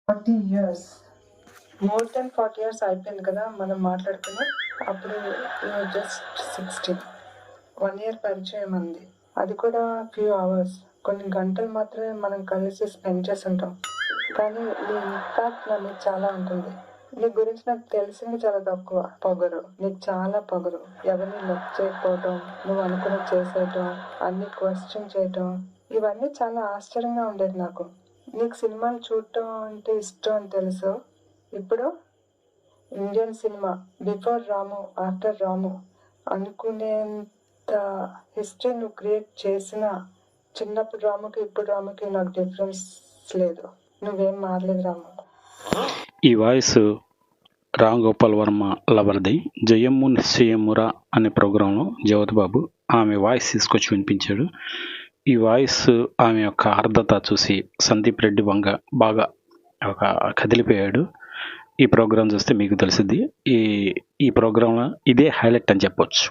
40 years, more than 40 years అయిపోయింది కదా మనం మాట్లాడుకుని. అప్పుడు జస్ట్ 16, 1 ఇయర్ పరిచయం అంది, అది కూడా ఫ్యూ అవర్స్, కొన్ని గంటలు మాత్రమే మనం కలిసి స్పెండ్ చేసి ఉంటాం. కానీ నీ ఇంపాక్ట్ నా మీద చాలా ఉంటుంది. నీ గురించి నాకు తెలిసింది చాలా తక్కువ. పొగరు, నీకు చాలా పొగరు. ఎవరిని లెఫ్ట్ చేయకపోవటం, నువ్వు అనుకుని చేసేయటం, అన్ని క్వశ్చన్ చేయటం, ఇవన్నీ చాలా ఆశ్చర్యంగా ఉండేది నాకు. నీకు సినిమాలు చూడటం అంటే ఇష్టం అని తెలుసు. ఇప్పుడు ఇండియన్ సినిమా బిఫోర్ రాము, ఆఫ్టర్ రాము అనుకునేంత హిస్టరీ నువ్వు క్రియేట్ చేసిన చిన్నప్పుడు రాముకి ఇప్పుడు రాముకి నాకు డిఫరెన్స్ లేదు. నువ్వేం మారలేదు రాము. ఈ వాయిస్ రామ్ గోపాల్ వర్మ లవర్ది. జయమ్ము నిశ్చయమురా అనే ప్రోగ్రాంలో జ్యోతి బాబు ఆమె వాయిస్ తీసుకొచ్చి వినిపించాడు. ఈ వాయిస్ ఆమె యొక్క ఆర్ద్రత చూసి సందీప్ రెడ్డి వంగ బాగా కదిలిపోయాడు. ఈ ప్రోగ్రాం చూస్తే మీకు తెలిసింది. ఈ ప్రోగ్రాంలో ఇదే హైలైట్ అని చెప్పొచ్చు.